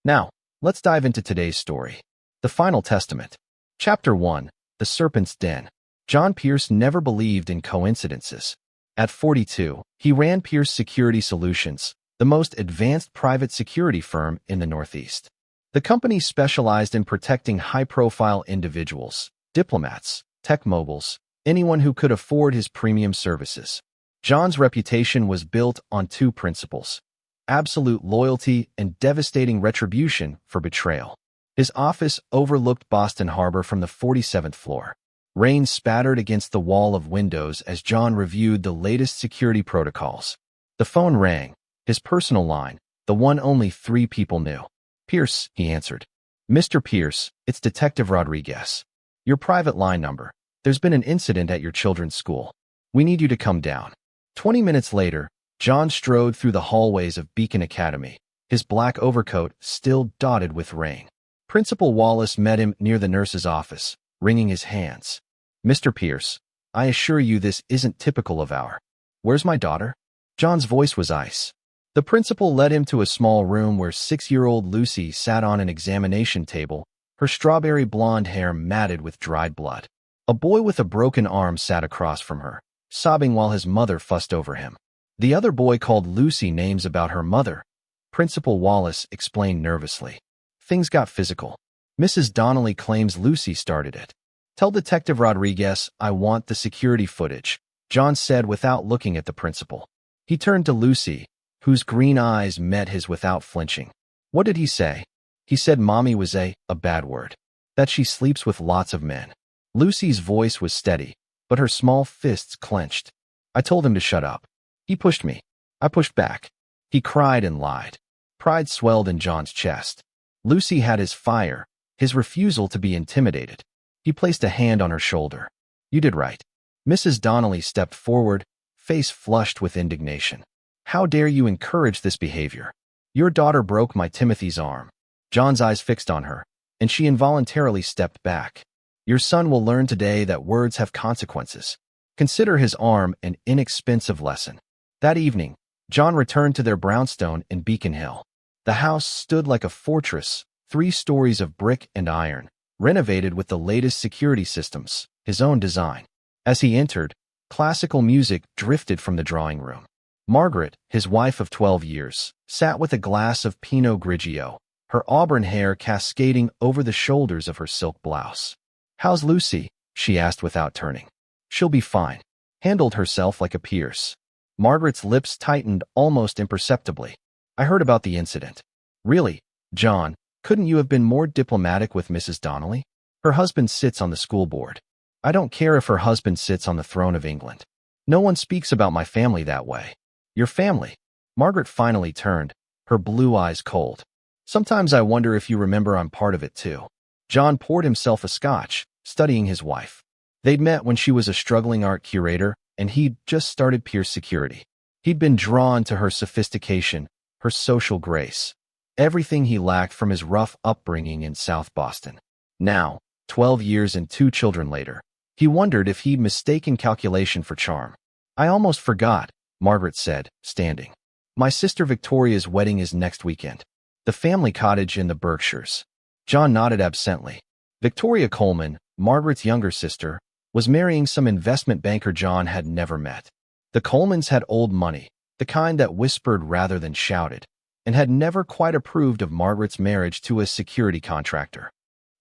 Now, let's dive into today's story. The Final Testament. Chapter 1. The Serpent's Den. John Pierce never believed in coincidences. At 42, he ran Pierce Security Solutions, the most advanced private security firm in the Northeast. The company specialized in protecting high-profile individuals, diplomats, tech moguls, anyone who could afford his premium services. John's reputation was built on two principles: absolute loyalty and devastating retribution for betrayal. His office overlooked Boston Harbor from the 47th floor. Rain spattered against the wall of windows as John reviewed the latest security protocols. The phone rang, his personal line, the one only 3 people knew. "Pierce," he answered. "Mr. Pierce, it's Detective Rodriguez. Your private line number. There's been an incident at your children's school. We need you to come down." 20 minutes later, John strode through the hallways of Beacon Academy, his black overcoat still dotted with rain. Principal Wallace met him near the nurse's office, wringing his hands. "Mr. Pierce, I assure you this isn't typical of our—" "Where's my daughter?" John's voice was ice. The principal led him to a small room where 6-year-old Lucy sat on an examination table, her strawberry blonde hair matted with dried blood. A boy with a broken arm sat across from her, sobbing while his mother fussed over him. The other boy called Lucy names about her mother. Principal Wallace explained nervously. Things got physical. Mrs. Donnelly claims Lucy started it. "Tell Detective Rodriguez I want the security footage," John said without looking at the principal. He turned to Lucy, whose green eyes met his without flinching. "What did he say?" "He said mommy was a bad word. That she sleeps with lots of men." Lucy's voice was steady, but her small fists clenched. "I told him to shut up. He pushed me. I pushed back. He cried and lied." Pride swelled in John's chest. Lucy had his fire, his refusal to be intimidated. He placed a hand on her shoulder. "You did right." Mrs. Donnelly stepped forward, face flushed with indignation. "How dare you encourage this behavior? Your daughter broke my Timothy's arm." John's eyes fixed on her, and she involuntarily stepped back. "Your son will learn today that words have consequences. Consider his arm an inexpensive lesson." That evening, John returned to their brownstone in Beacon Hill. The house stood like a fortress, 3 stories of brick and iron, renovated with the latest security systems, his own design. As he entered, classical music drifted from the drawing room. Margaret, his wife of 12 years, sat with a glass of Pinot Grigio, her auburn hair cascading over the shoulders of her silk blouse. "How's Lucy?" she asked without turning. "She'll be fine." Handled herself like a Pierce. Margaret's lips tightened almost imperceptibly. "I heard about the incident." "Really? John, couldn't you have been more diplomatic with Mrs. Donnelly? Her husband sits on the school board." "I don't care if her husband sits on the throne of England. No one speaks about my family that way." "Your family?" Margaret finally turned, her blue eyes cold. "Sometimes I wonder if you remember I'm part of it too." John poured himself a scotch, studying his wife. They'd met when she was a struggling art curator, and he'd just started Pierce Security. He'd been drawn to her sophistication, her social grace, everything he lacked from his rough upbringing in South Boston. Now, 12 years and 2 children later, he wondered if he'd mistaken calculation for charm. "I almost forgot," Margaret said, standing. "My sister Victoria's wedding is next weekend. The family cottage in the Berkshires." John nodded absently. Victoria Coleman, Margaret's younger sister, was marrying some investment banker John had never met. The Colemans had old money, the kind that whispered rather than shouted, and had never quite approved of Margaret's marriage to a security contractor.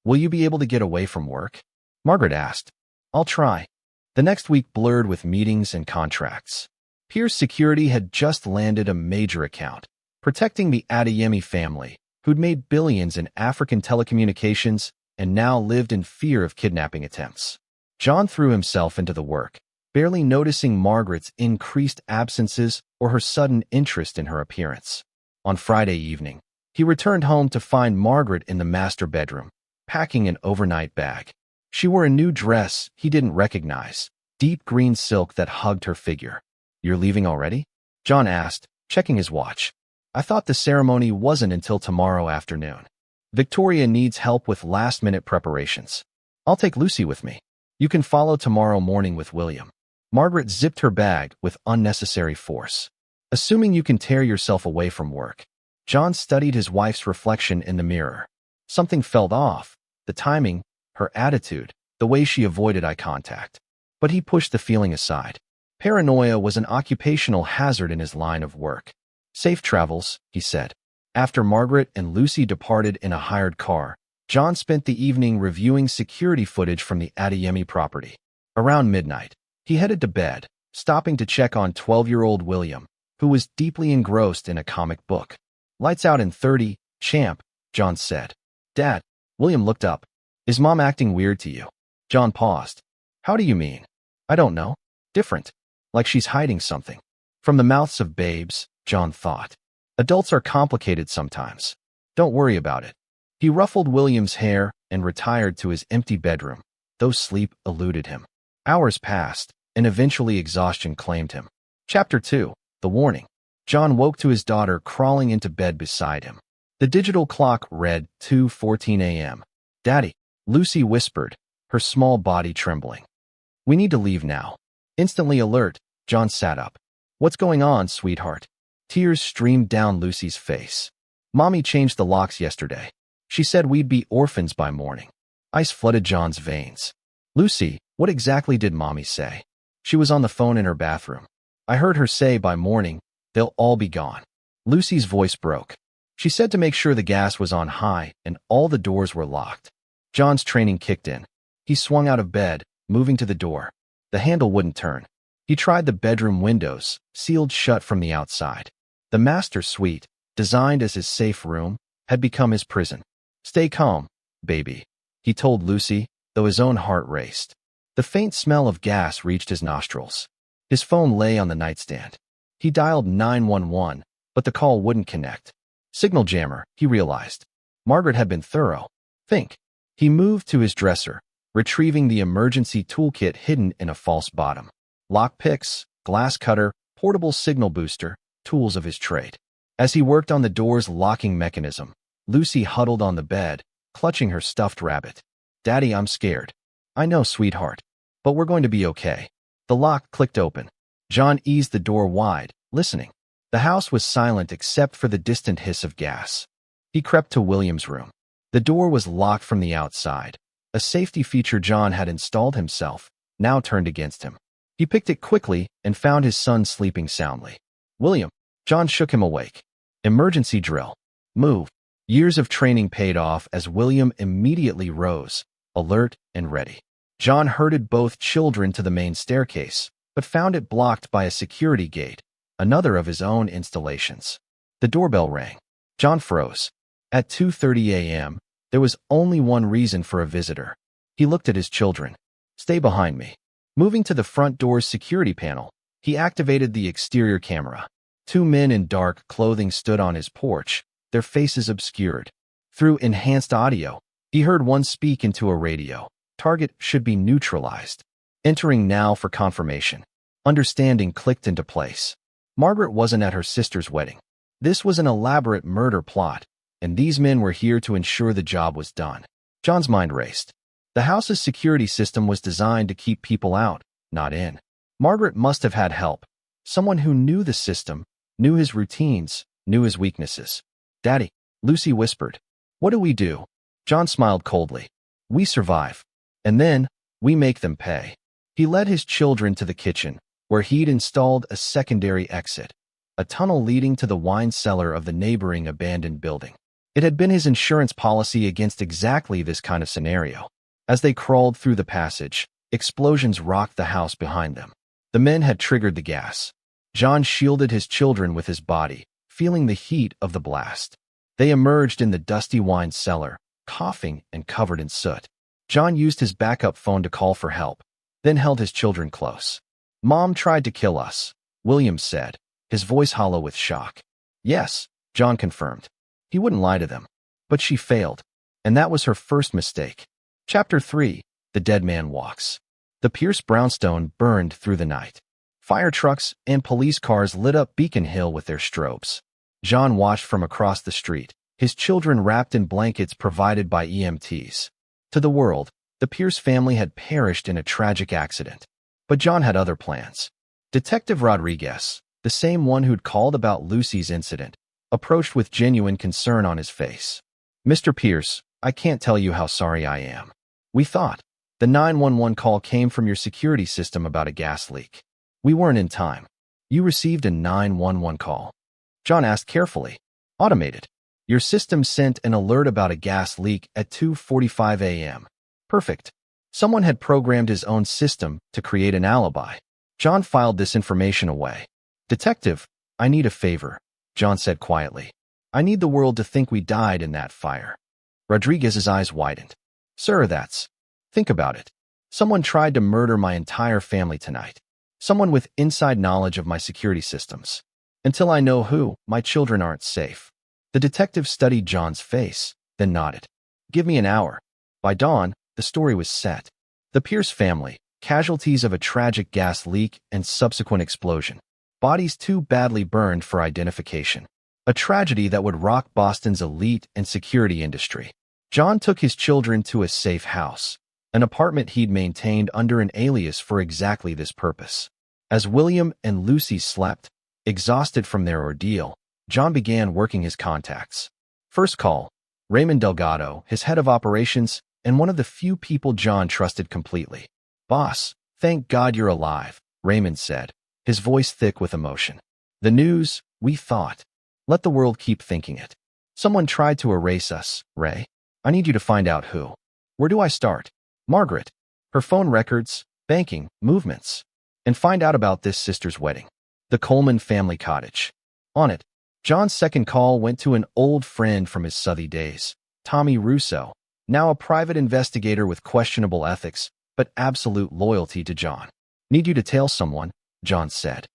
"Will you be able to get away from work?" Margaret asked. "I'll try." The next week blurred with meetings and contracts. Pierce Security had just landed a major account, protecting the Adeyemi family, who'd made billions in African telecommunications and now lived in fear of kidnapping attempts. John threw himself into the work, barely noticing Margaret's increased absences or her sudden interest in her appearance. On Friday evening, he returned home to find Margaret in the master bedroom, packing an overnight bag. She wore a new dress he didn't recognize, deep green silk that hugged her figure. "You're leaving already?" John asked, checking his watch. "I thought the ceremony wasn't until tomorrow afternoon. Victoria needs help with last-minute preparations. I'll take Lucy with me. You can follow tomorrow morning with William." Margaret zipped her bag with unnecessary force. "Assuming you can tear yourself away from work." John studied his wife's reflection in the mirror. Something felt off. The timing, her attitude, the way she avoided eye contact. But he pushed the feeling aside. Paranoia was an occupational hazard in his line of work. Safe travels, he said. After Margaret and Lucy departed in a hired car, John spent the evening reviewing security footage from the Adeyemi property. Around midnight, he headed to bed, stopping to check on 12-year-old William, who was deeply engrossed in a comic book. "Lights out in 30, champ," John said. "Dad." William looked up. "Is Mom acting weird to you?" John paused. "How do you mean?" "I don't know. Different. Like she's hiding something." From the mouths of babes, John thought. Adults are complicated sometimes. Don't worry about it. He ruffled William's hair and retired to his empty bedroom, though sleep eluded him. Hours passed, and eventually exhaustion claimed him. Chapter 2, The Warning. John woke to his daughter crawling into bed beside him. The digital clock read 2:14 a.m. "Daddy," Lucy whispered, her small body trembling. "We need to leave now." Instantly alert, John sat up. "What's going on, sweetheart?" Tears streamed down Lucy's face. "Mommy changed the locks yesterday. She said we'd be orphans by morning." Ice flooded John's veins. "Lucy, what exactly did Mommy say?" "She was on the phone in her bathroom. I heard her say by morning, they'll all be gone." Lucy's voice broke. "She said to make sure the gas was on high and all the doors were locked." John's training kicked in. He swung out of bed, moving to the door. The handle wouldn't turn. He tried the bedroom windows, sealed shut from the outside. The master suite, designed as his safe room, had become his prison. "Stay calm, baby," he told Lucy, though his own heart raced. The faint smell of gas reached his nostrils. His phone lay on the nightstand. He dialed 911, but the call wouldn't connect. Signal jammer, he realized. Margaret had been thorough. Think. He moved to his dresser, retrieving the emergency toolkit hidden in a false bottom. Lock picks, glass cutter, portable signal booster, tools of his trade. As he worked on the door's locking mechanism, Lucy huddled on the bed, clutching her stuffed rabbit. "Daddy, I'm scared." "I know, sweetheart. But we're going to be okay." The lock clicked open. John eased the door wide, listening. The house was silent except for the distant hiss of gas. He crept to William's room. The door was locked from the outside. A safety feature John had installed himself, now turned against him. He picked it quickly and found his son sleeping soundly. "William." John shook him awake. "Emergency drill. Move." Years of training paid off as William immediately rose, alert and ready. John herded both children to the main staircase, but found it blocked by a security gate, another of his own installations. The doorbell rang. John froze. At 2:30 a.m., there was only one reason for a visitor. He looked at his children. "Stay behind me." Moving to the front door's security panel, he activated the exterior camera. Two men in dark clothing stood on his porch, their faces obscured. Through enhanced audio, he heard one speak into a radio. "Target should be neutralized." Entering now for confirmation. Understanding clicked into place. Margaret wasn't at her sister's wedding. This was an elaborate murder plot, and these men were here to ensure the job was done. John's mind raced. The house's security system was designed to keep people out, not in. Margaret must have had help. Someone who knew the system, knew his routines, knew his weaknesses. "Daddy," Lucy whispered. "What do we do?" John smiled coldly. "We survive. And then, we make them pay." He led his children to the kitchen, where he'd installed a secondary exit, a tunnel leading to the wine cellar of the neighboring abandoned building. It had been his insurance policy against exactly this kind of scenario. As they crawled through the passage, explosions rocked the house behind them. The men had triggered the gas. John shielded his children with his body, feeling the heat of the blast. They emerged in the dusty wine cellar, coughing and covered in soot. John used his backup phone to call for help, then held his children close. "Mom tried to kill us," William said, his voice hollow with shock. "Yes," John confirmed. He wouldn't lie to them. But she failed, and that was her first mistake. Chapter 3, The Dead Man Walks. The Pierce brownstone burned through the night. Fire trucks and police cars lit up Beacon Hill with their strobes. John watched from across the street, his children wrapped in blankets provided by EMTs. To the world, the Pierce family had perished in a tragic accident. But John had other plans. Detective Rodriguez, the same one who'd called about Lucy's incident, approached with genuine concern on his face. "Mr. Pierce, I can't tell you how sorry I am. We thought the 911 call came from your security system about a gas leak. We weren't in time." "You received a 911 call?" John asked carefully. "Automated. Your system sent an alert about a gas leak at 2:45 a.m. Perfect. Someone had programmed his own system to create an alibi." John filed this information away. "Detective, I need a favor," John said quietly. "I need the world to think we died in that fire." Rodriguez's eyes widened. "Sir, think about it. Someone tried to murder my entire family tonight. Someone with inside knowledge of my security systems. Until I know who, my children aren't safe." The detective studied John's face, then nodded. "Give me an hour." By dawn, the story was set. The Pierce family, casualties of a tragic gas leak and subsequent explosion. Bodies too badly burned for identification. A tragedy that would rock Boston's elite and security industry. John took his children to a safe house, an apartment he'd maintained under an alias for exactly this purpose. As William and Lucy slept, exhausted from their ordeal, John began working his contacts. First call, Raymond Delgado, his head of operations, and one of the few people John trusted completely. "Boss, thank God you're alive," Raymond said, his voice thick with emotion. "The news, we thought. Let the world keep thinking it. Someone tried to erase us, Ray. I need you to find out who. Where do I start? Margaret, her phone records, banking, movements. And find out about this sister's wedding. The Coleman family cottage." On it, John's second call went to an old friend from his Southie days, Tommy Russo, now a private investigator with questionable ethics, but absolute loyalty to John. "Need you to tail someone," John said.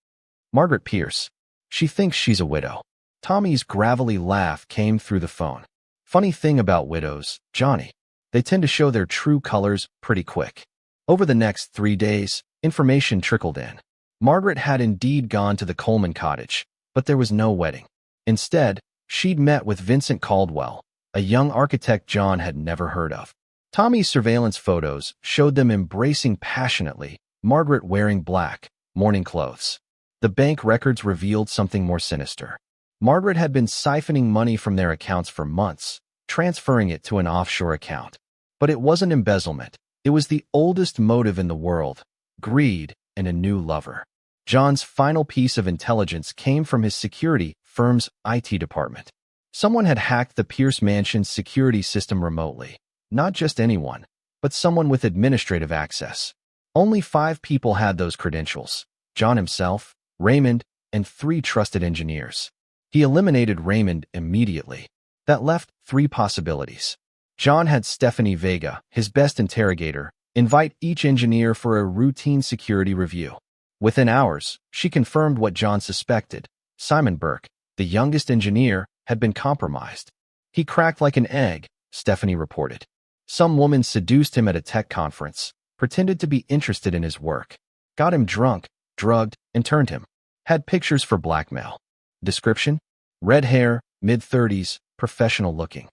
"Margaret Pierce. She thinks she's a widow." Tommy's gravelly laugh came through the phone. "Funny thing about widows, Johnny. They tend to show their true colors pretty quick." Over the next 3 days, information trickled in. Margaret had indeed gone to the Coleman cottage, but there was no wedding. Instead, she'd met with Vincent Caldwell, a young architect John had never heard of. Tommy's surveillance photos showed them embracing passionately, Margaret wearing black, mourning clothes. The bank records revealed something more sinister. Margaret had been siphoning money from their accounts for months, transferring it to an offshore account. But it wasn't embezzlement. It was the oldest motive in the world, greed and a new lover. John's final piece of intelligence came from his security firm's IT department. Someone had hacked the Pierce Mansion's security system remotely. Not just anyone, but someone with administrative access. Only 5 people had those credentials: John himself, Raymond, and 3 trusted engineers. He eliminated Raymond immediately. That left 3 possibilities. John had Stephanie Vega, his best interrogator, invite each engineer for a routine security review. Within hours, she confirmed what John suspected. Simon Burke, the youngest engineer, had been compromised. "He cracked like an egg," Stephanie reported. "Some woman seduced him at a tech conference, pretended to be interested in his work, got him drunk, drugged, and turned him. Had pictures for blackmail. Description: red hair, mid-30s, professional looking.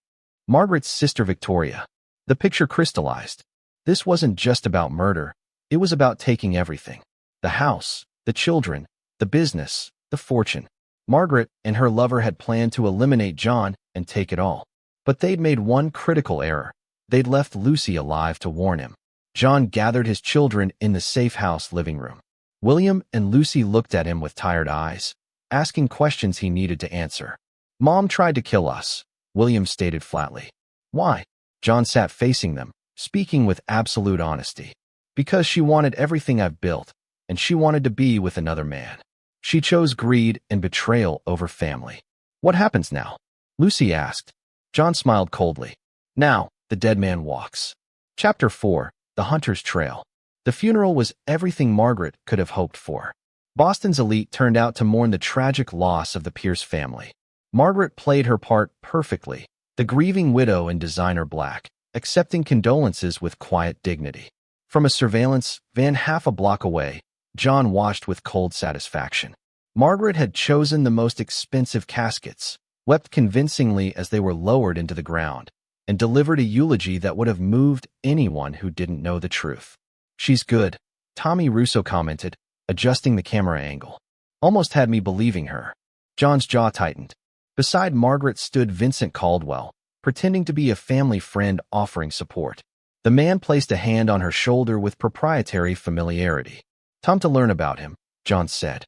Margaret's sister Victoria." The picture crystallized. This wasn't just about murder. It was about taking everything. The house, the children, the business, the fortune. Margaret and her lover had planned to eliminate John and take it all. But they'd made one critical error. They'd left Lucy alive to warn him. John gathered his children in the safe house living room. William and Lucy looked at him with tired eyes, asking questions he needed to answer. "Mom tried to kill us," William stated flatly. "Why?" John sat facing them, speaking with absolute honesty. "Because she wanted everything I've built, and she wanted to be with another man. She chose greed and betrayal over family." "What happens now?" Lucy asked. John smiled coldly. "Now, the dead man walks." Chapter 4: The Hunter's Trail. The funeral was everything Margaret could have hoped for. Boston's elite turned out to mourn the tragic loss of the Pierce family. Margaret played her part perfectly, the grieving widow in designer black, accepting condolences with quiet dignity. From a surveillance van half a block away, John watched with cold satisfaction. Margaret had chosen the most expensive caskets, wept convincingly as they were lowered into the ground, and delivered a eulogy that would have moved anyone who didn't know the truth. "She's good," Tommy Russo commented, adjusting the camera angle. "Almost had me believing her." John's jaw tightened. Beside Margaret stood Vincent Caldwell, pretending to be a family friend offering support. The man placed a hand on her shoulder with proprietary familiarity. "Time to learn about him," John said.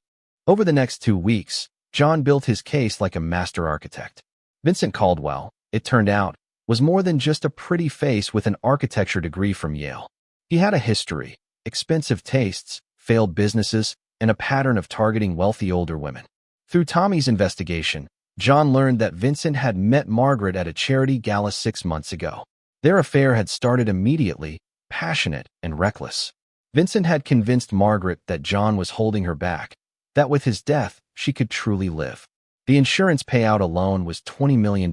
Over the next 2 weeks, John built his case like a master architect. Vincent Caldwell, it turned out, was more than just a pretty face with an architecture degree from Yale. He had a history, expensive tastes, failed businesses, and a pattern of targeting wealthy older women. Through Tommy's investigation, John learned that Vincent had met Margaret at a charity gala 6 months ago. Their affair had started immediately, passionate and reckless. Vincent had convinced Margaret that John was holding her back, that with his death, she could truly live. The insurance payout alone was $20 million.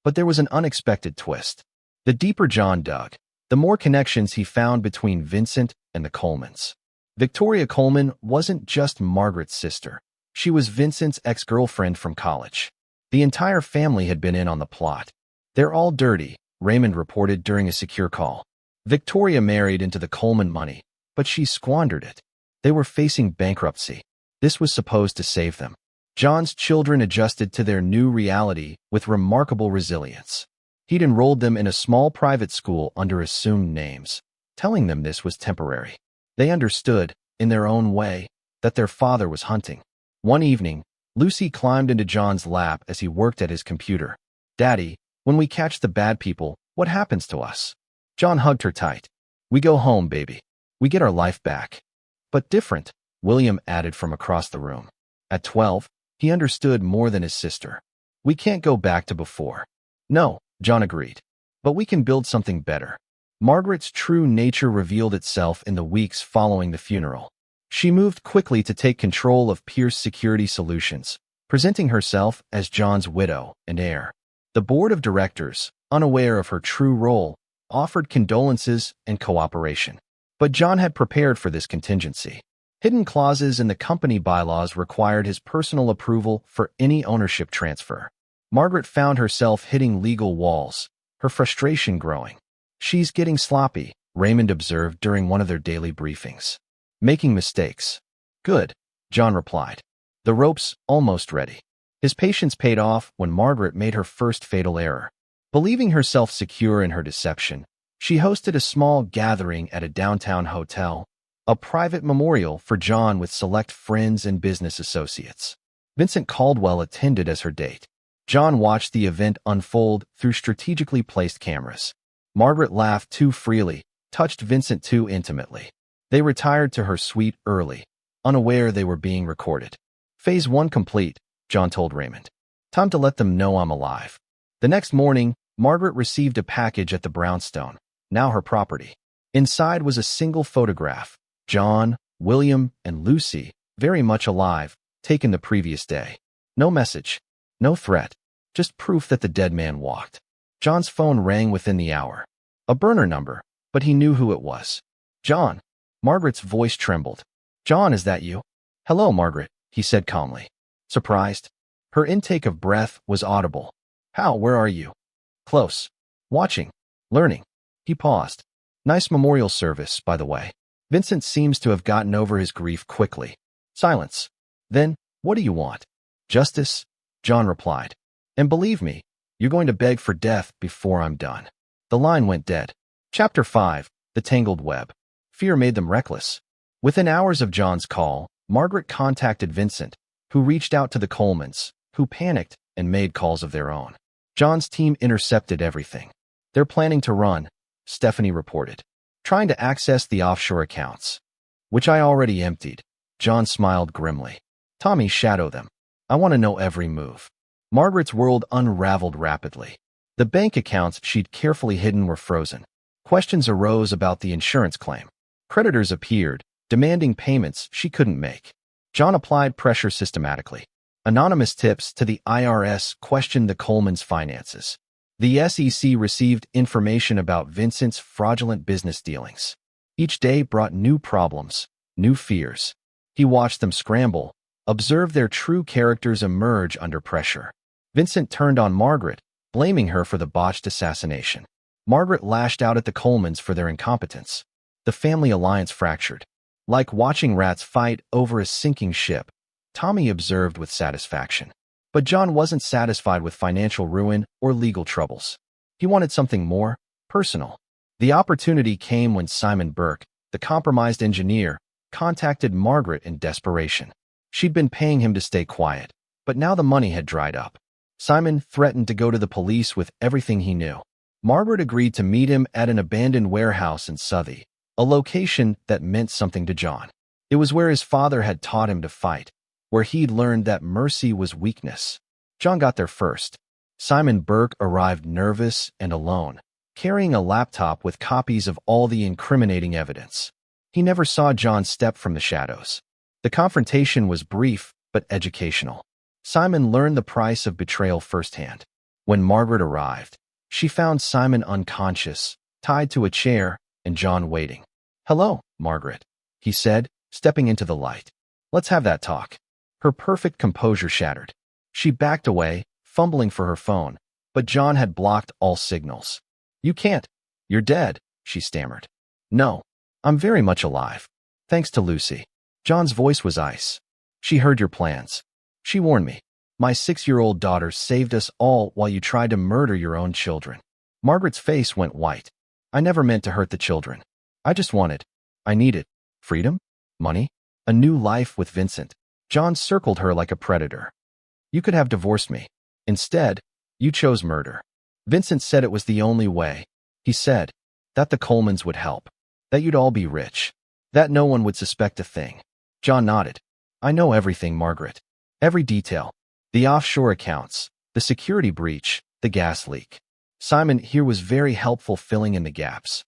But there was an unexpected twist. The deeper John dug, the more connections he found between Vincent and the Colemans. Victoria Coleman wasn't just Margaret's sister. She was Vincent's ex-girlfriend from college. The entire family had been in on the plot. "They're all dirty," Raymond reported during a secure call. Victoria married into the Coleman money, but she squandered it. They were facing bankruptcy. This was supposed to save them. John's children adjusted to their new reality with remarkable resilience. He'd enrolled them in a small private school under assumed names, telling them this was temporary. They understood, in their own way, that their father was hunting. One evening, Lucy climbed into John's lap as he worked at his computer. "Daddy, when we catch the bad people, what happens to us?" John hugged her tight. "We go home, baby. We get our life back." "But different," William added from across the room. At 12, he understood more than his sister. "We can't go back to before." "No," John agreed. "But we can build something better." Margaret's true nature revealed itself in the weeks following the funeral. She moved quickly to take control of Pierce Security Solutions, presenting herself as John's widow and heir. The board of directors, unaware of her true role, offered condolences and cooperation. But John had prepared for this contingency. Hidden clauses in the company bylaws required his personal approval for any ownership transfer. Margaret found herself hitting legal walls, her frustration growing. "She's getting sloppy," Raymond observed during one of their daily briefings. "Making mistakes." "Good," John replied. "The rope's almost ready." His patience paid off when Margaret made her first fatal error. Believing herself secure in her deception, she hosted a small gathering at a downtown hotel, a private memorial for John with select friends and business associates. Vincent Caldwell attended as her date. John watched the event unfold through strategically placed cameras. Margaret laughed too freely, touched Vincent too intimately. They retired to her suite early, unaware they were being recorded. "Phase 1 complete," John told Raymond. "Time to let them know I'm alive." The next morning, Margaret received a package at the brownstone, now her property. Inside was a single photograph: John, William, and Lucy, very much alive, taken the previous day. No message, no threat, just proof that the dead man walked. John's phone rang within the hour. A burner number, but he knew who it was. "John." Margaret's voice trembled. "John, is that you?" "Hello, Margaret," he said calmly. Surprised? Her intake of breath was audible. Where are you?" "Close. Watching. Learning." He paused. "Nice memorial service, by the way." Vincent seems to have gotten over his grief quickly. Silence. "Then, what do you want?" "Justice," John replied. "And believe me, you're going to beg for death before I'm done." The line went dead. Chapter 5, The Tangled Web. Fear made them reckless. Within hours of John's call, Margaret contacted Vincent, who reached out to the Colemans, who panicked and made calls of their own. John's team intercepted everything. "They're planning to run," Stephanie reported. "Trying to access the offshore accounts." "Which I already emptied." John smiled grimly. "Tommy, shadow them. I want to know every move." Margaret's world unraveled rapidly. The bank accounts she'd carefully hidden were frozen. Questions arose about the insurance claim. Creditors appeared, demanding payments she couldn't make. John applied pressure systematically. Anonymous tips to the IRS questioned the Colemans' finances. The SEC received information about Vincent's fraudulent business dealings. Each day brought new problems, new fears. He watched them scramble, observed their true characters emerge under pressure. Vincent turned on Margaret, blaming her for the botched assassination. Margaret lashed out at the Colemans for their incompetence. The family alliance fractured. Like watching rats fight over a sinking ship, Tommy observed with satisfaction. But John wasn't satisfied with financial ruin or legal troubles. He wanted something more personal. The opportunity came when Simon Burke, the compromised engineer, contacted Margaret in desperation. She'd been paying him to stay quiet, but now the money had dried up. Simon threatened to go to the police with everything he knew. Margaret agreed to meet him at an abandoned warehouse in Southie, a location that meant something to John. It was where his father had taught him to fight, where he'd learned that mercy was weakness. John got there first. Simon Burke arrived nervous and alone, carrying a laptop with copies of all the incriminating evidence. He never saw John step from the shadows. The confrontation was brief but educational. Simon learned the price of betrayal firsthand. When Margaret arrived, she found Simon unconscious, tied to a chair, and John waiting. "Hello, Margaret," he said, stepping into the light. "Let's have that talk." Her perfect composure shattered. She backed away, fumbling for her phone, but John had blocked all signals. "You can't. You're dead," she stammered. "No, I'm very much alive. Thanks to Lucy." John's voice was ice. "She heard your plans. She warned me. My 6-year-old daughter saved us all while you tried to murder your own children." Margaret's face went white. "I never meant to hurt the children. I needed freedom, money, a new life with Vincent." John circled her like a predator. "You could have divorced me. Instead, you chose murder. Vincent said it was the only way. He said that the Colemans would help, that you'd all be rich, that no one would suspect a thing." John nodded. "I know everything, Margaret. Every detail. The offshore accounts, the security breach, the gas leak." Simon here was very helpful filling in the gaps.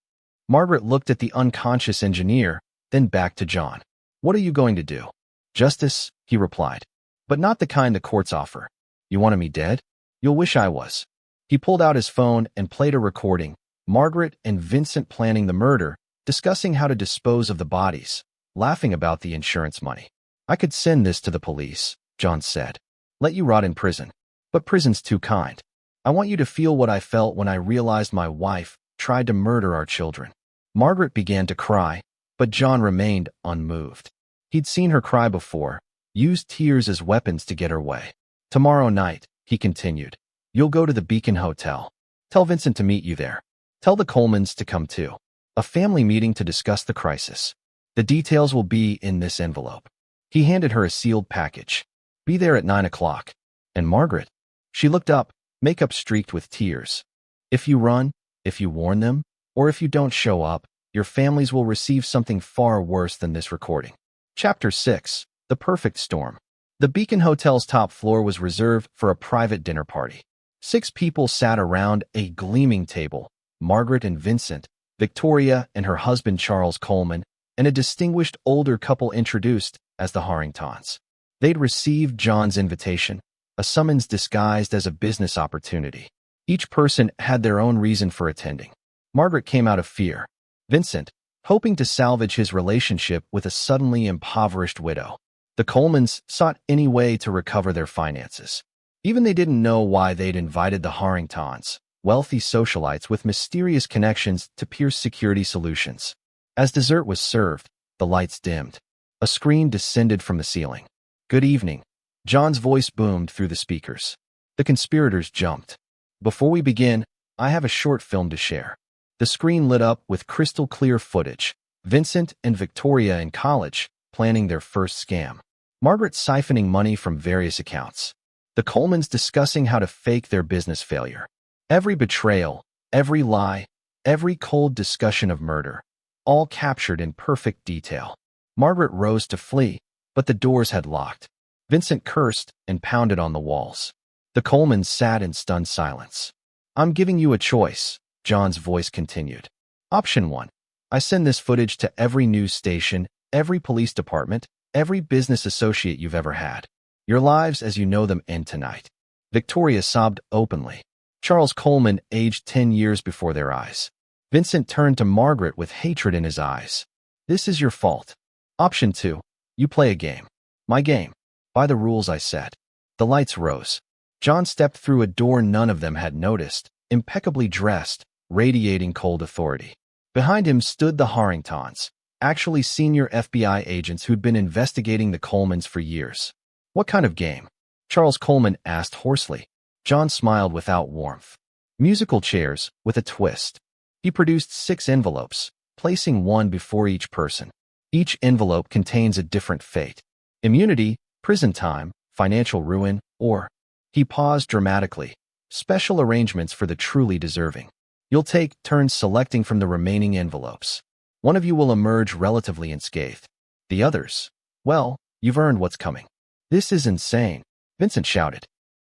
Margaret looked at the unconscious engineer, then back to John. "What are you going to do?" "Justice," he replied, "but not the kind the courts offer. You wanted me dead? You'll wish I was." He pulled out his phone and played a recording, Margaret and Vincent planning the murder, discussing how to dispose of the bodies, laughing about the insurance money. "I could send this to the police," John said. "Let you rot in prison. But prison's too kind. I want you to feel what I felt when I realized my wife tried to murder our children." Margaret began to cry, but John remained unmoved. He'd seen her cry before, used tears as weapons to get her way. "Tomorrow night," he continued, "you'll go to the Beacon Hotel. Tell Vincent to meet you there. Tell the Colemans to come too. A family meeting to discuss the crisis. The details will be in this envelope." He handed her a sealed package. "Be there at 9 o'clock. And Margaret," she looked up, makeup streaked with tears, "if you run, if you warn them, or if you don't show up, your families will receive something far worse than this recording." Chapter 6. The Perfect Storm. The Beacon Hotel's top floor was reserved for a private dinner party. 6 people sat around a gleaming table: Margaret and Vincent, Victoria and her husband Charles Coleman, and a distinguished older couple introduced as the Harringtons. They'd received John's invitation, a summons disguised as a business opportunity. Each person had their own reason for attending. Margaret came out of fear. Vincent, hoping to salvage his relationship with a suddenly impoverished widow. The Colemans sought any way to recover their finances. Even they didn't know why they'd invited the Harringtons, wealthy socialites with mysterious connections to Pierce Security Solutions. As dessert was served, the lights dimmed. A screen descended from the ceiling. "Good evening." John's voice boomed through the speakers. The conspirators jumped. "Before we begin, I have a short film to share." The screen lit up with crystal-clear footage. Vincent and Victoria in college, planning their first scam. Margaret siphoning money from various accounts. The Colemans discussing how to fake their business failure. Every betrayal, every lie, every cold discussion of murder, all captured in perfect detail. Margaret rose to flee, but the doors had locked. Vincent cursed and pounded on the walls. The Colemans sat in stunned silence. "I'm giving you a choice," John's voice continued. "Option 1. I send this footage to every news station, every police department, every business associate you've ever had. Your lives as you know them end tonight." Victoria sobbed openly. Charles Coleman aged 10 years before their eyes. Vincent turned to Margaret with hatred in his eyes. "This is your fault." Option 2. You play a game. My game. By the rules I set. The lights rose. John stepped through a door none of them had noticed, impeccably dressed, radiating cold authority. Behind him stood the Harringtons, actually senior FBI agents who'd been investigating the Colemans for years. "What kind of game?" Charles Coleman asked hoarsely. John smiled without warmth. Musical chairs, with a twist. He produced 6 envelopes, placing one before each person. Each envelope contains a different fate. Immunity, prison time, financial ruin, or, he paused dramatically, special arrangements for the truly deserving. You'll take turns selecting from the remaining envelopes. One of you will emerge relatively unscathed. The others, well, you've earned what's coming. This is insane, Vincent shouted.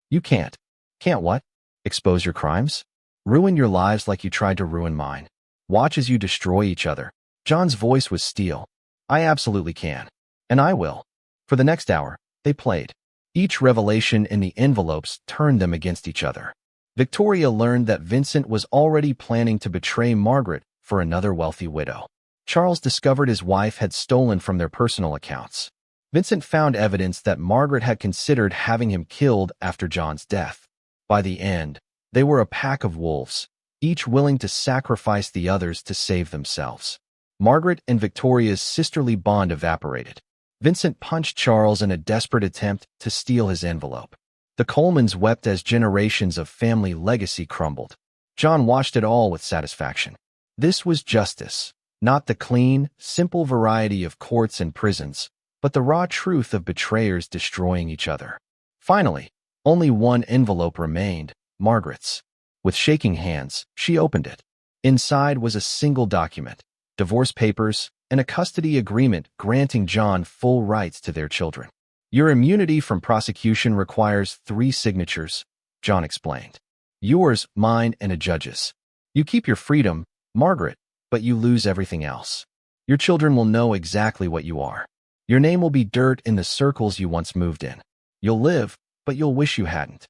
You can't. Can't what? Expose your crimes? Ruin your lives like you tried to ruin mine. Watch as you destroy each other. John's voice was steel. I absolutely can. And I will. For the next hour, they played. Each revelation in the envelopes turned them against each other. Victoria learned that Vincent was already planning to betray Margaret for another wealthy widow. Charles discovered his wife had stolen from their personal accounts. Vincent found evidence that Margaret had considered having him killed after John's death. By the end, they were a pack of wolves, each willing to sacrifice the others to save themselves. Margaret and Victoria's sisterly bond evaporated. Vincent punched Charles in a desperate attempt to steal his envelope. The Colemans wept as generations of family legacy crumbled. John watched it all with satisfaction. This was justice, not the clean, simple variety of courts and prisons, but the raw truth of betrayers destroying each other. Finally, only one envelope remained, Margaret's. With shaking hands, she opened it. Inside was a single document, divorce papers, and a custody agreement granting John full rights to their children. Your immunity from prosecution requires 3 signatures, John explained. Yours, mine, and a judge's. You keep your freedom, Margaret, but you lose everything else. Your children will know exactly what you are. Your name will be dirt in the circles you once moved in. You'll live, but you'll wish you hadn't.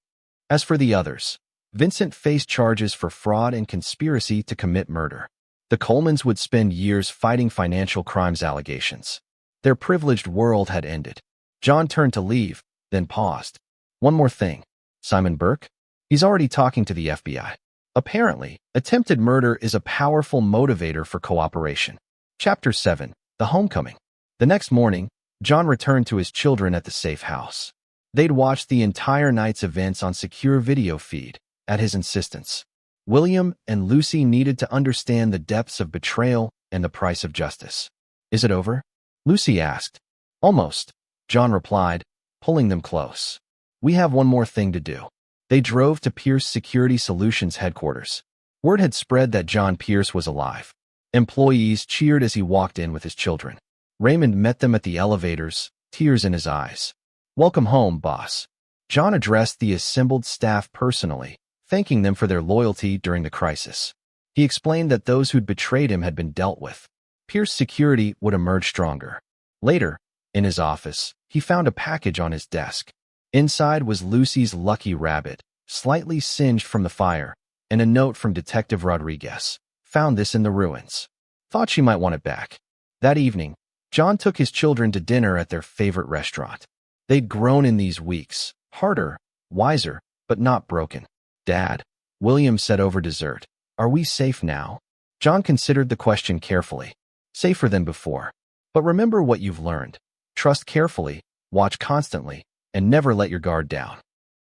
As for the others, Vincent faced charges for fraud and conspiracy to commit murder. The Colemans would spend years fighting financial crimes allegations. Their privileged world had ended. John turned to leave, then paused. One more thing. Simon Burke? He's already talking to the FBI. Apparently, attempted murder is a powerful motivator for cooperation. Chapter 7. The Homecoming. The next morning, John returned to his children at the safe house. They'd watched the entire night's events on secure video feed, at his insistence. William and Lucy needed to understand the depths of betrayal and the price of justice. Is it over? Lucy asked. Almost, John replied, pulling them close. We have one more thing to do. They drove to Pierce Security Solutions headquarters. Word had spread that John Pierce was alive. Employees cheered as he walked in with his children. Raymond met them at the elevators, tears in his eyes. Welcome home, boss. John addressed the assembled staff personally, thanking them for their loyalty during the crisis. He explained that those who'd betrayed him had been dealt with. Pierce Security would emerge stronger. Later, in his office, he found a package on his desk. Inside was Lucy's lucky rabbit, slightly singed from the fire, and a note from Detective Rodriguez. Found this in the ruins. Thought she might want it back. That evening, John took his children to dinner at their favorite restaurant. They'd grown in these weeks, harder, wiser, but not broken. Dad, William said over dessert, are we safe now? John considered the question carefully. Safer than before. But remember what you've learned. Trust carefully, watch constantly, and never let your guard down.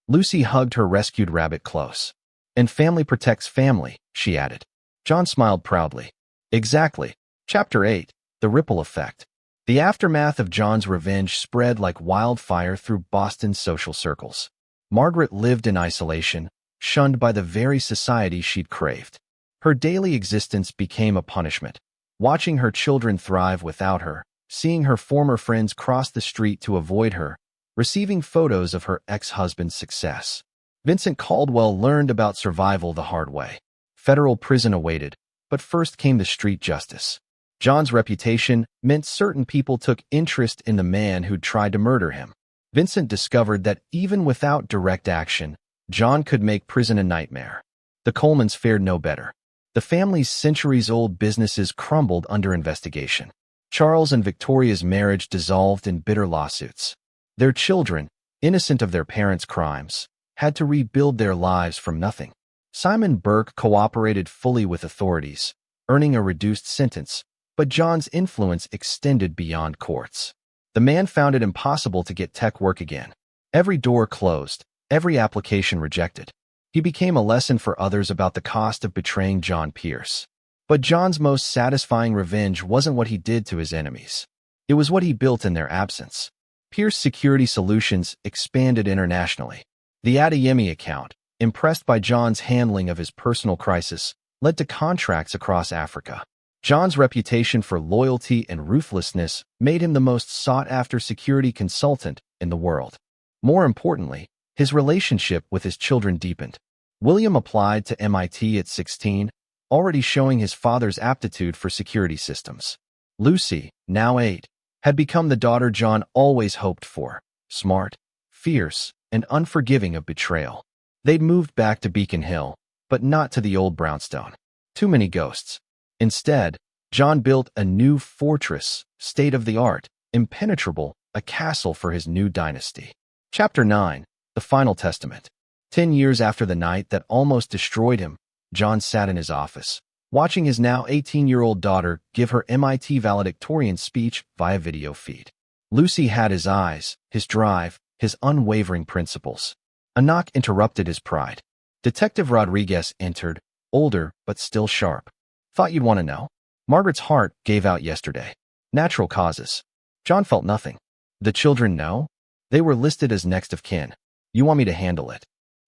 Lucy hugged her rescued rabbit close. And family protects family, she added. John smiled proudly. Exactly. Chapter 8. The Ripple Effect. The aftermath of John's revenge spread like wildfire through Boston's social circles. Margaret lived in isolation, shunned by the very society she'd craved. Her daily existence became a punishment. Watching her children thrive without her, seeing her former friends cross the street to avoid her, receiving photos of her ex-husband's success. Vincent Caldwell learned about survival the hard way. Federal prison awaited, but first came the street justice. John's reputation meant certain people took interest in the man who'd tried to murder him. Vincent discovered that even without direct action, John could make prison a nightmare. The Colemans fared no better. The family's centuries-old businesses crumbled under investigation. Charles and Victoria's marriage dissolved in bitter lawsuits. Their children, innocent of their parents' crimes, had to rebuild their lives from nothing. Simon Burke cooperated fully with authorities, earning a reduced sentence, but John's influence extended beyond courts. The man found it impossible to get tech work again. Every door closed, every application rejected. He became a lesson for others about the cost of betraying John Pierce. But John's most satisfying revenge wasn't what he did to his enemies. It was what he built in their absence. Pierce Security Solutions expanded internationally. The Adeyemi account, impressed by John's handling of his personal crisis, led to contracts across Africa. John's reputation for loyalty and ruthlessness made him the most sought-after security consultant in the world. More importantly, his relationship with his children deepened. William applied to MIT at 16, already showing his father's aptitude for security systems. Lucy, now 8, had become the daughter John always hoped for, smart, fierce, and unforgiving of betrayal. They'd moved back to Beacon Hill, but not to the old brownstone. Too many ghosts. Instead, John built a new fortress, state-of-the-art, impenetrable, a castle for his new dynasty. Chapter 9. The Final Testament. 10 years after the night that almost destroyed him, John sat in his office, watching his now 18-year-old daughter give her MIT valedictorian speech via video feed. Lucy had his eyes, his drive, his unwavering principles. A knock interrupted his pride. Detective Rodriguez entered, older but still sharp. Thought you'd want to know. Margaret's heart gave out yesterday. Natural causes. John felt nothing. The children know? They were listed as next of kin. You want me to handle it?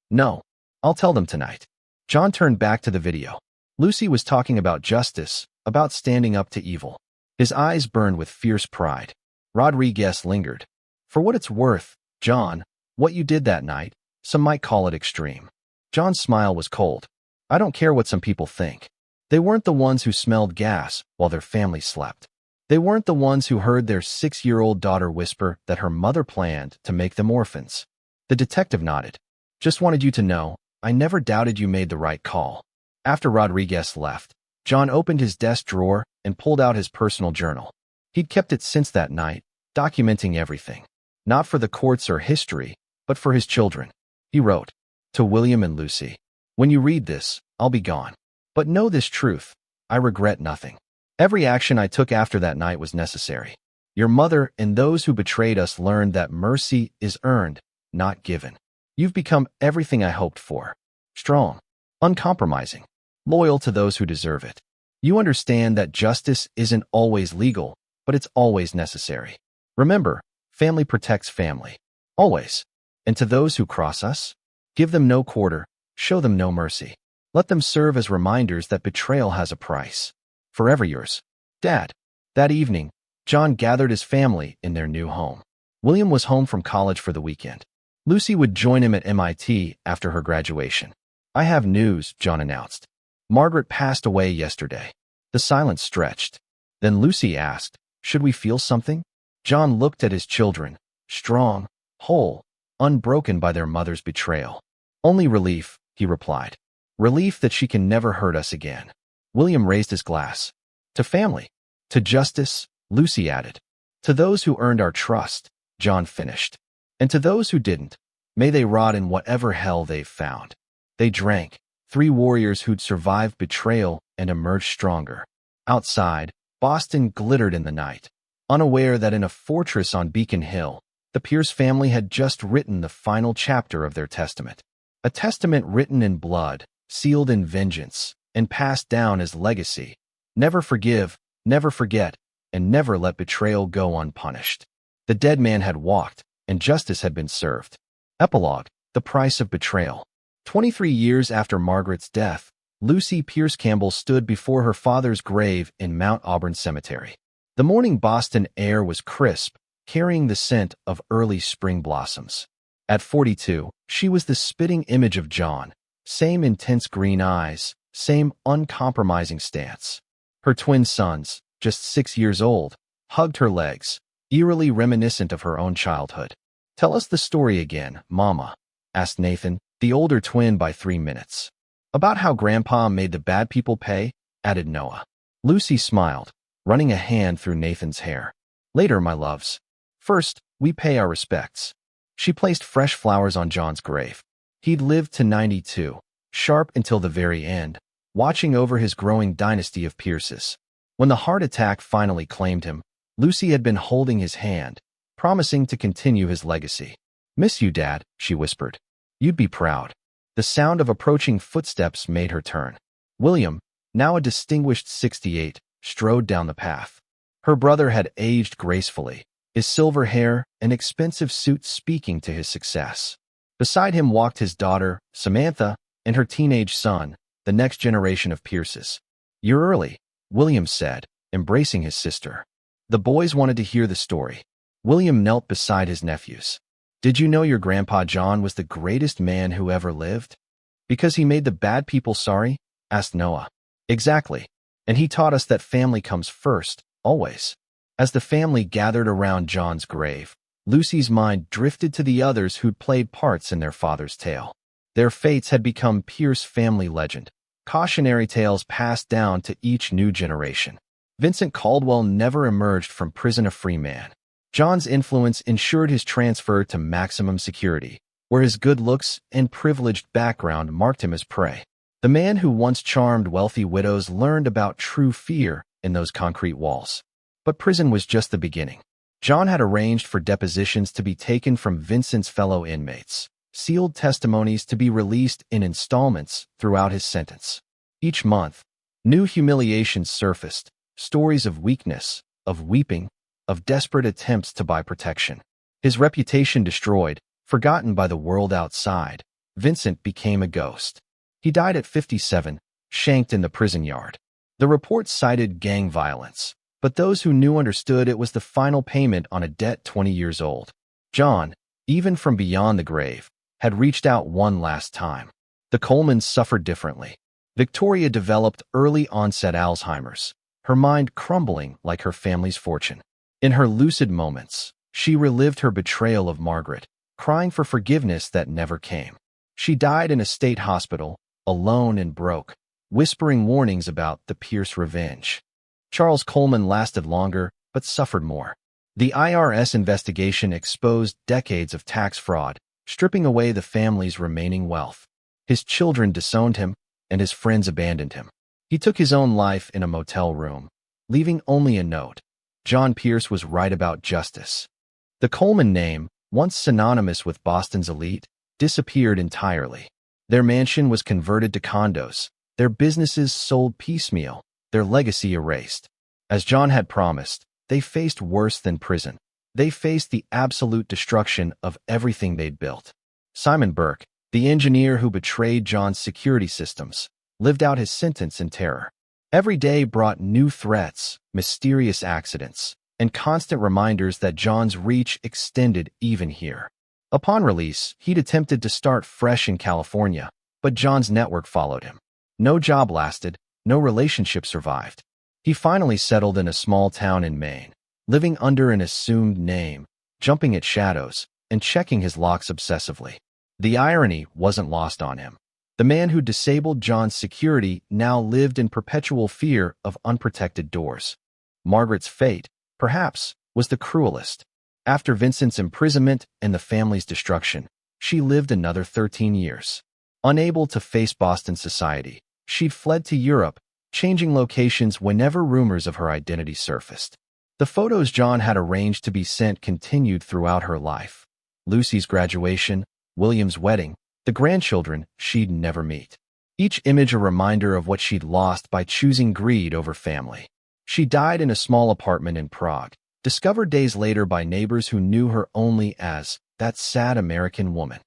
No. I'll tell them tonight. John turned back to the video. Lucy was talking about justice, about standing up to evil. His eyes burned with fierce pride. Rodriguez lingered. For what it's worth, John, what you did that night, some might call it extreme. John's smile was cold. I don't care what some people think. They weren't the ones who smelled gas while their family slept. They weren't the ones who heard their 6-year-old daughter whisper that her mother planned to make them orphans. The detective nodded. Just wanted you to know, I never doubted you made the right call. After Rodriguez left, John opened his desk drawer and pulled out his personal journal. He'd kept it since that night, documenting everything. Not for the courts or history, but for his children. He wrote, to William and Lucy, when you read this, I'll be gone. But know this truth, I regret nothing. Every action I took after that night was necessary. Your mother and those who betrayed us learned that mercy is earned, not given. You've become everything I hoped for. Strong, uncompromising, loyal to those who deserve it. You understand that justice isn't always legal, but it's always necessary. Remember, family protects family. Always. And to those who cross us, give them no quarter, show them no mercy. Let them serve as reminders that betrayal has a price. Forever yours, Dad. That evening, John gathered his family in their new home. William was home from college for the weekend. Lucy would join him at MIT after her graduation. I have news, John announced. Margaret passed away yesterday. The silence stretched. Then Lucy asked, should we feel something? John looked at his children, strong, whole, unbroken by their mother's betrayal. Only relief, he replied. Relief that she can never hurt us again. William raised his glass. To family. To justice, Lucy added. To those who earned our trust, John finished. And to those who didn't, may they rot in whatever hell they've found. They drank, 3 warriors who'd survived betrayal and emerged stronger. Outside, Boston glittered in the night, unaware that in a fortress on Beacon Hill, the Pierce family had just written the final chapter of their testament. A testament written in blood, sealed in vengeance, and passed down as legacy. Never forgive, never forget, and never let betrayal go unpunished. The dead man had walked, and justice had been served. Epilogue, the price of betrayal. 23 years after Margaret's death, Lucy Pierce Campbell stood before her father's grave in Mount Auburn Cemetery. The morning Boston air was crisp, carrying the scent of early spring blossoms. At 42, she was the spitting image of John, same intense green eyes, same uncompromising stance. Her twin sons, just 6 years old, hugged her legs, eerily reminiscent of her own childhood. Tell us the story again, Mama, asked Nathan, the older twin by 3 minutes. About how Grandpa made the bad people pay, added Noah. Lucy smiled, running a hand through Nathan's hair. Later, my loves. First, we pay our respects. She placed fresh flowers on John's grave. He'd lived to 92, sharp until the very end, watching over his growing dynasty of Pierces. When the heart attack finally claimed him, Lucy had been holding his hand, promising to continue his legacy. "Miss you, Dad," she whispered. "You'd be proud." The sound of approaching footsteps made her turn. William, now a distinguished 68, strode down the path. Her brother had aged gracefully, his silver hair and expensive suit speaking to his success. Beside him walked his daughter, Samantha, and her teenage son, the next generation of Pierces. "You're early," William said, embracing his sister. The boys wanted to hear the story. William knelt beside his nephews. "Did you know your Grandpa John was the greatest man who ever lived? Because he made the bad people sorry?" asked Noah. "Exactly. And he taught us that family comes first, always." As the family gathered around John's grave, Lucy's mind drifted to the others who'd played parts in their father's tale. Their fates had become Pierce family legend, cautionary tales passed down to each new generation. Vincent Caldwell never emerged from prison a free man. John's influence ensured his transfer to maximum security, where his good looks and privileged background marked him as prey. The man who once charmed wealthy widows learned about true fear in those concrete walls. But prison was just the beginning. John had arranged for depositions to be taken from Vincent's fellow inmates, sealed testimonies to be released in installments throughout his sentence. Each month, new humiliations surfaced, stories of weakness, of weeping, of desperate attempts to buy protection. His reputation destroyed, forgotten by the world outside, Vincent became a ghost. He died at 57, shanked in the prison yard. The reports cited gang violence, but those who knew understood it was the final payment on a debt 20 years old. John, even from beyond the grave, had reached out one last time. The Colemans suffered differently. Victoria developed early-onset Alzheimer's, her mind crumbling like her family's fortune. In her lucid moments, she relived her betrayal of Margaret, crying for forgiveness that never came. She died in a state hospital, alone and broke, whispering warnings about the Pierce revenge. Charles Coleman lasted longer, but suffered more. The IRS investigation exposed decades of tax fraud, stripping away the family's remaining wealth. His children disowned him, and his friends abandoned him. He took his own life in a motel room, leaving only a note. John Pierce was right about justice. The Coleman name, once synonymous with Boston's elite, disappeared entirely. Their mansion was converted to condos, their businesses sold piecemeal, their legacy erased. As John had promised, they faced worse than prison. They faced the absolute destruction of everything they'd built. Simon Burke, the engineer who betrayed John's security systems, lived out his sentence in terror. Every day brought new threats, mysterious accidents, and constant reminders that John's reach extended even here. Upon release, he'd attempted to start fresh in California, but John's network followed him. No job lasted, no relationship survived. He finally settled in a small town in Maine, living under an assumed name, jumping at shadows, and checking his locks obsessively. The irony wasn't lost on him. The man who disabled John's security now lived in perpetual fear of unprotected doors. Margaret's fate, perhaps, was the cruelest. After Vincent's imprisonment and the family's destruction, she lived another 13 years. Unable to face Boston society, she'd fled to Europe, changing locations whenever rumors of her identity surfaced. The photos John had arranged to be sent continued throughout her life. Lucy's graduation, William's wedding, the grandchildren she'd never meet. Each image a reminder of what she'd lost by choosing greed over family. She died in a small apartment in Prague, discovered days later by neighbors who knew her only as that sad American woman.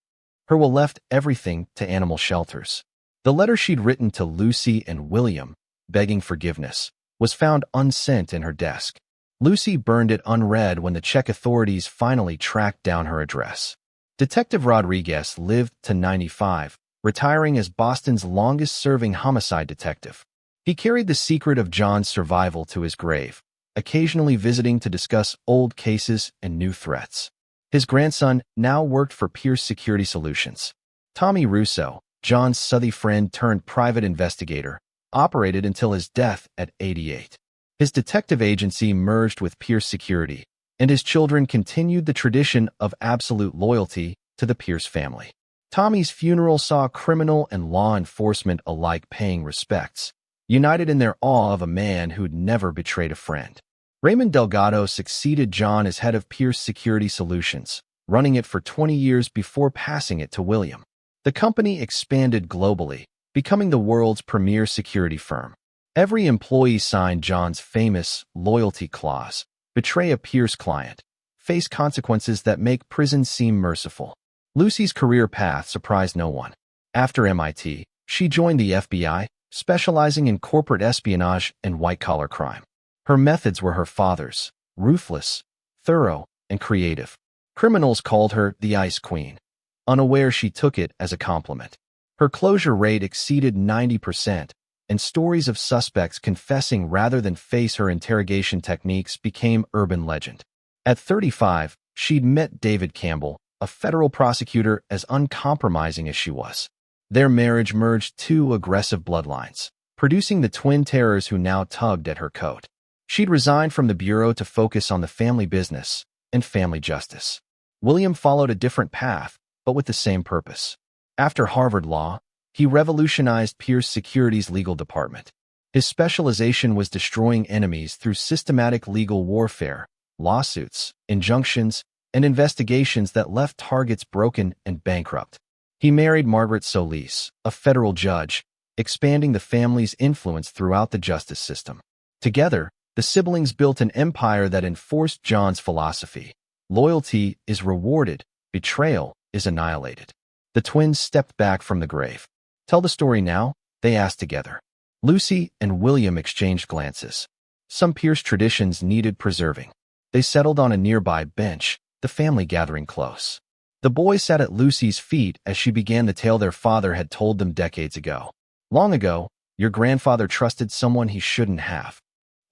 Her will left everything to animal shelters. The letter she'd written to Lucy and William, begging forgiveness, was found unsent in her desk. Lucy burned it unread when the Czech authorities finally tracked down her address. Detective Rodriguez lived to 95, retiring as Boston's longest-serving homicide detective. He carried the secret of John's survival to his grave, occasionally visiting to discuss old cases and new threats. His grandson now worked for Pierce Security Solutions. Tommy Russo, John's Southie friend turned private investigator, operated until his death at 88. His detective agency merged with Pierce Security, and his children continued the tradition of absolute loyalty to the Pierce family. Tommy's funeral saw criminal and law enforcement alike paying respects, united in their awe of a man who'd never betrayed a friend. Raymond Delgado succeeded John as head of Pierce Security Solutions, running it for 20 years before passing it to William. The company expanded globally, becoming the world's premier security firm. Every employee signed John's famous loyalty clause: betray a Pierce client, face consequences that make prison seem merciful. Lucy's career path surprised no one. After MIT, she joined the FBI, specializing in corporate espionage and white-collar crime. Her methods were her father's: ruthless, thorough, and creative. Criminals called her the Ice Queen. Unaware, she took it as a compliment. Her closure rate exceeded 90%, and stories of suspects confessing rather than face her interrogation techniques became urban legend. At 35, she'd met David Campbell, a federal prosecutor as uncompromising as she was. Their marriage merged two aggressive bloodlines, producing the twin terrors who now tugged at her coat. She'd resigned from the bureau to focus on the family business and family justice. William followed a different path, but with the same purpose. After Harvard Law, he revolutionized Pierce Security's legal department. His specialization was destroying enemies through systematic legal warfare, lawsuits, injunctions, and investigations that left targets broken and bankrupt. He married Margaret Solis, a federal judge, expanding the family's influence throughout the justice system. Together, the siblings built an empire that enforced John's philosophy: loyalty is rewarded, betrayal is annihilated. The twins stepped back from the grave. "Tell the story now," they asked together. Lucy and William exchanged glances. Some Pierce traditions needed preserving. They settled on a nearby bench, the family gathering close. The boys sat at Lucy's feet as she began the tale their father had told them decades ago. "Long ago, your grandfather trusted someone he shouldn't have."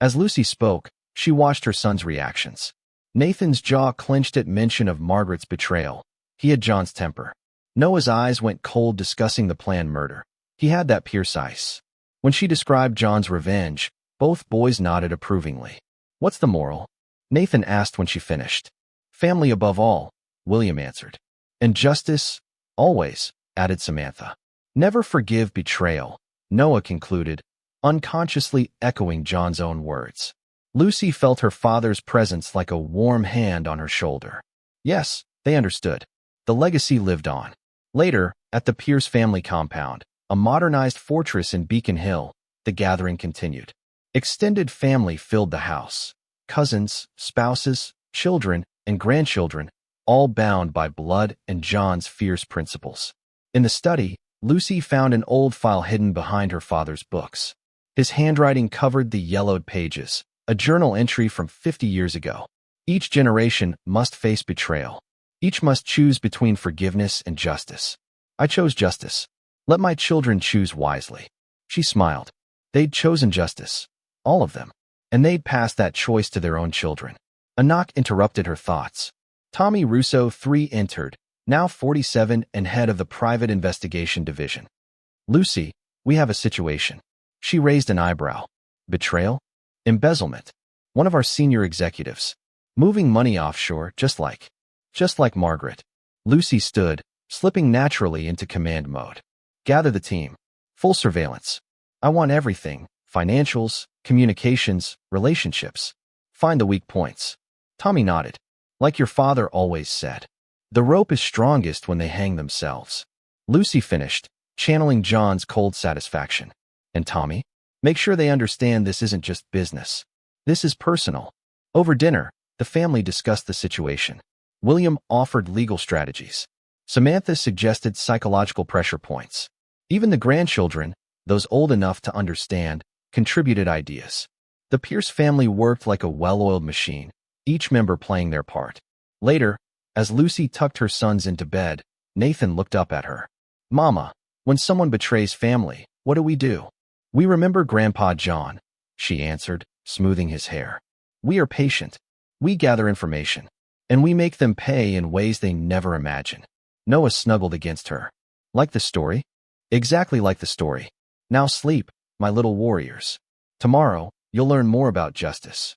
As Lucy spoke, she watched her son's reactions. Nathan's jaw clenched at mention of Margaret's betrayal. He had John's temper. Noah's eyes went cold discussing the planned murder. He had that Pierce ice. When she described John's revenge, both boys nodded approvingly. "What's the moral?" Nathan asked when she finished. "Family above all," William answered. "And justice, always," added Samantha. "Never forgive betrayal," Noah concluded, unconsciously echoing John's own words. Lucy felt her father's presence like a warm hand on her shoulder. Yes, they understood. The legacy lived on. Later, at the Pierce family compound, a modernized fortress in Beacon Hill, the gathering continued. Extended family filled the house. Cousins, spouses, children, and grandchildren, all bound by blood and John's fierce principles. In the study, Lucy found an old file hidden behind her father's books. His handwriting covered the yellowed pages, a journal entry from 50 years ago. Each generation must face betrayal. Each must choose between forgiveness and justice. "I chose justice. Let my children choose wisely." She smiled. They'd chosen justice. All of them. And they'd pass that choice to their own children. A knock interrupted her thoughts. Tommy Russo, 3, entered, now 47 and head of the Private Investigation Division. "Lucy, we have a situation." She raised an eyebrow. "Betrayal? Embezzlement. One of our senior executives. Moving money offshore, just like Margaret." Lucy stood, slipping naturally into command mode. "Gather the team. Full surveillance. I want everything: financials, communications, relationships. Find the weak points." Tommy nodded. "Like your father always said, the rope is strongest when they hang themselves." Lucy finished, channeling John's cold satisfaction. "And Tommy, make sure they understand this isn't just business. This is personal." Over dinner, the family discussed the situation. William offered legal strategies. Samantha suggested psychological pressure points. Even the grandchildren, those old enough to understand, contributed ideas. The Pierce family worked like a well-oiled machine, each member playing their part. Later, as Lucy tucked her sons into bed, Nathan looked up at her. "Mama, when someone betrays family, what do? "We remember Grandpa John," she answered, smoothing his hair. "We are patient. We gather information. And we make them pay in ways they never imagine." Noah snuggled against her. "Like the story?" "Exactly like the story. Now sleep, my little warriors. Tomorrow, you'll learn more about justice."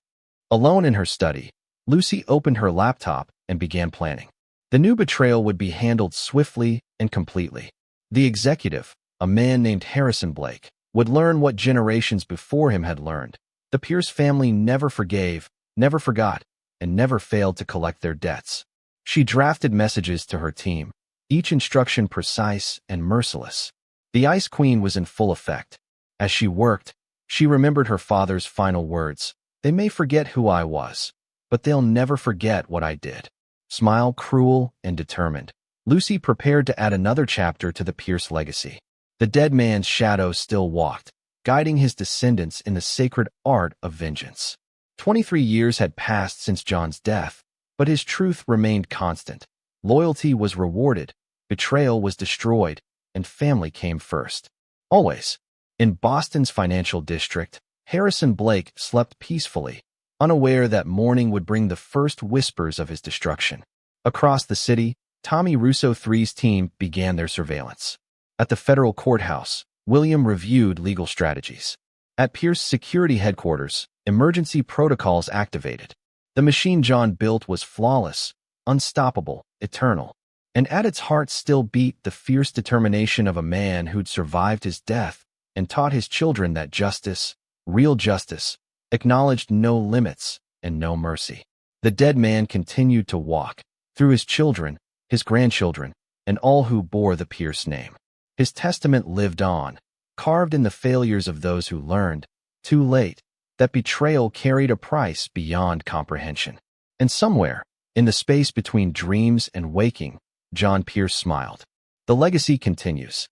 Alone in her study, Lucy opened her laptop and began planning. The new betrayal would be handled swiftly and completely. The executive, a man named Harrison Blake, would learn what generations before him had learned. The Pierce family never forgave, never forgot, and never failed to collect their debts. She drafted messages to her team, each instruction precise and merciless. The Ice Queen was in full effect. As she worked, she remembered her father's final words. "They may forget who I was, but they'll never forget what I did." Smile, cruel and determined, Lucy prepared to add another chapter to the Pierce legacy. The dead man's shadow still walked, guiding his descendants in the sacred art of vengeance. 23 years had passed since John's death, but his truth remained constant. Loyalty was rewarded, betrayal was destroyed, and family came first. Always. In Boston's financial district, Harrison Blake slept peacefully, unaware that morning would bring the first whispers of his destruction. Across the city, Tommy Russo III's team began their surveillance. At the federal courthouse, William reviewed legal strategies. At Pierce Security Headquarters, emergency protocols activated. The machine John built was flawless, unstoppable, eternal. And at its heart still beat the fierce determination of a man who'd survived his death and taught his children that justice, real justice, acknowledged no limits and no mercy. The dead man continued to walk through his children, his grandchildren, and all who bore the Pierce name. His testament lived on, carved in the failures of those who learned, too late, that betrayal carried a price beyond comprehension. And somewhere, in the space between dreams and waking, John Pierce smiled. The legacy continues.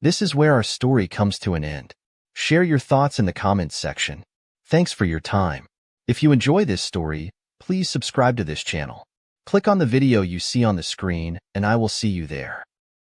This is where our story comes to an end. Share your thoughts in the comments section. Thanks for your time. If you enjoy this story, please subscribe to this channel. Click on the video you see on the screen, and I will see you there.